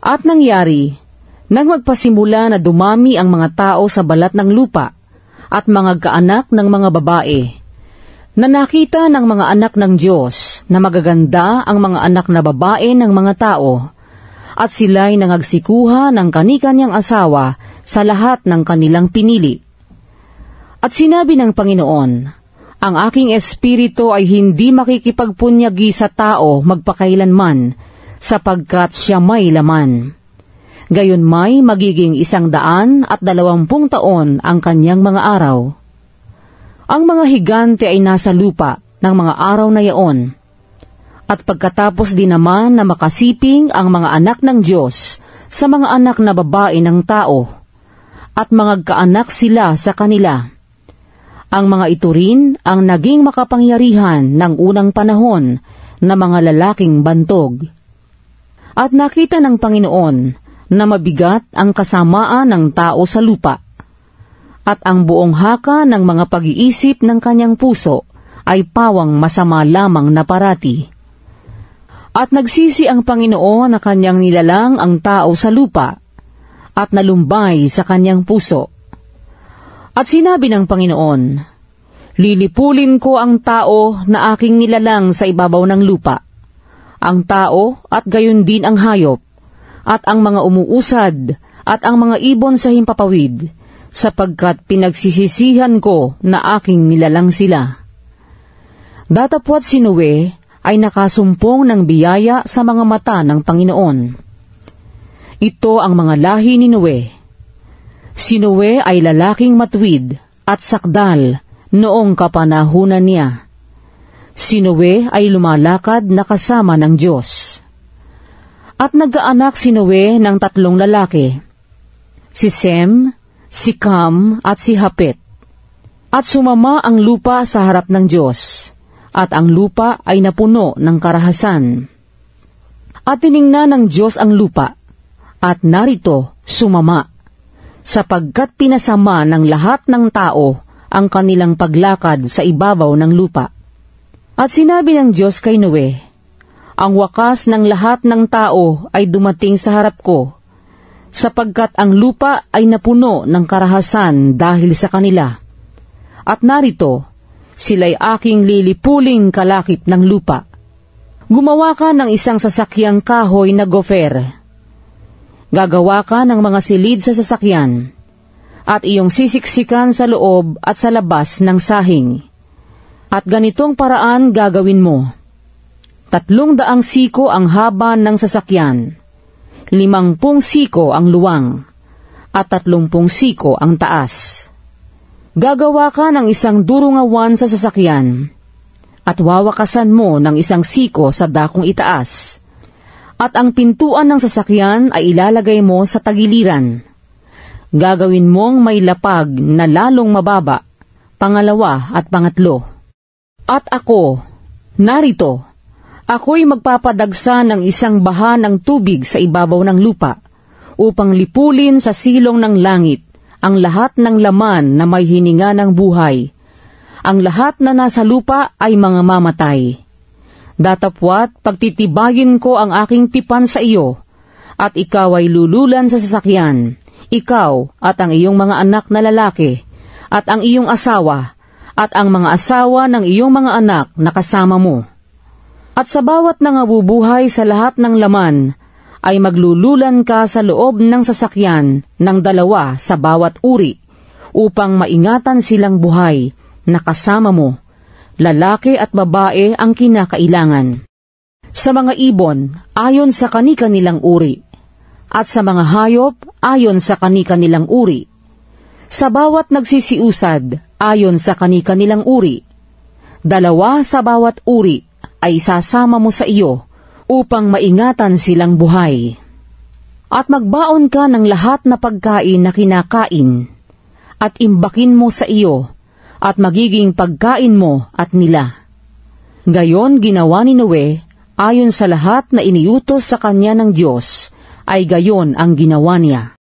At nangyari, nang magpasimula na dumami ang mga tao sa balat ng lupa at mga kaanak ng mga babae, na nakita ng mga anak ng Diyos na magaganda ang mga anak na babae ng mga tao, at sila'y nangagsikuha ng kani-kanyang asawa sa lahat ng kanilang pinili. At sinabi ng Panginoon, ang aking espiritu ay hindi makikipagpunyagi sa tao magpakailanman, sapagkat siya may laman. Gayon may magiging 120 taon ang kanyang mga araw. Ang mga higante ay nasa lupa ng mga araw na yaon. At pagkatapos din naman na makasiping ang mga anak ng Diyos sa mga anak na babae ng tao, at mga kaanak sila sa kanila. Ang mga ito rin ang naging makapangyarihan ng unang panahon na mga lalaking bantog. At nakita ng Panginoon na mabigat ang kasamaan ng tao sa lupa, at ang buong haka ng mga pag-iisip ng kanyang puso ay pawang masama lamang na parati. At nagsisi ang Panginoon na kanyang nilalang ang tao sa lupa, at nalumbay sa kanyang puso. At sinabi ng Panginoon, lilipulin ko ang tao na aking nilalang sa ibabaw ng lupa, ang tao at gayon din ang hayop, at ang mga umuusad, at ang mga ibon sa himpapawid, sapagkat pinagsisisihan ko na aking nilalang sila. Datapwat si Noe ay nakasumpong ng biyaya sa mga mata ng Panginoon. Ito ang mga lahi ni Noe. Si Noe ay lalaking matuwid at sakdal noong kapanahunan niya. Si Noe ay lumalakad na kasama ng Diyos. At nagkaanak si Noe ng 3 lalaki, si Sem, si Cam at si Hapet. At sumama ang lupa sa harap ng Diyos, at ang lupa ay napuno ng karahasan. At tiningnan ng Diyos ang lupa, at narito sumama, sapagkat pinasama ng lahat ng tao ang kanilang paglakad sa ibabaw ng lupa. At sinabi ng Diyos kay Noe, ang wakas ng lahat ng tao ay dumating sa harap ko, sapagkat ang lupa ay napuno ng karahasan dahil sa kanila. At narito, sila'y aking lilipuling kalakip ng lupa. Gumawa ka ng isang sasakyang kahoy na gofer. Gagawa ka ng mga silid sa sasakyan, at iyong sisiksikan sa loob at sa labas ng sahing. At ganitong paraan gagawin mo. 300 siko ang haba ng sasakyan, 50 siko ang luwang, at 30 siko ang taas. Gagawa ka ng isang durungawan sa sasakyan, at wawakasan mo ng 1 siko sa dakong itaas. At ang pintuan ng sasakyan ay ilalagay mo sa tagiliran. Gagawin mong may lapag na lalong mababa, pangalawa at pangatlo. At ako, narito, ako'y magpapadagsa ng isang baha ng tubig sa ibabaw ng lupa, upang lipulin sa silong ng langit ang lahat ng laman na may hininga ng buhay. Ang lahat na nasa lupa ay mga mamatay. Datapwat, pagtitibayin ko ang aking tipan sa iyo, at ikaw ay lululan sa sasakyan, ikaw at ang iyong mga anak na lalaki, at ang iyong asawa, at ang mga asawa ng iyong mga anak na kasama mo. At sa bawat nangabubuhay sa lahat ng laman, ay maglululan ka sa loob ng sasakyan ng 2 sa bawat uri, upang maingatan silang buhay na kasama mo. Lalaki at babae ang kinakailangan. Sa mga ibon, ayon sa kani-kanilang uri, at sa mga hayop, ayon sa kani-kanilang uri. Sa bawat nagsisiusad, ayon sa kani-kanilang uri. 2 sa bawat uri ay sasama mo sa iyo, upang maingatan silang buhay. At magbaon ka ng lahat na pagkain na kinakain, at imbakin mo sa iyo, at magiging pagkain mo at nila. Gayon ginawa ni Noe, ayon sa lahat na iniutos sa kanya ng Diyos, ay gayon ang ginawa niya.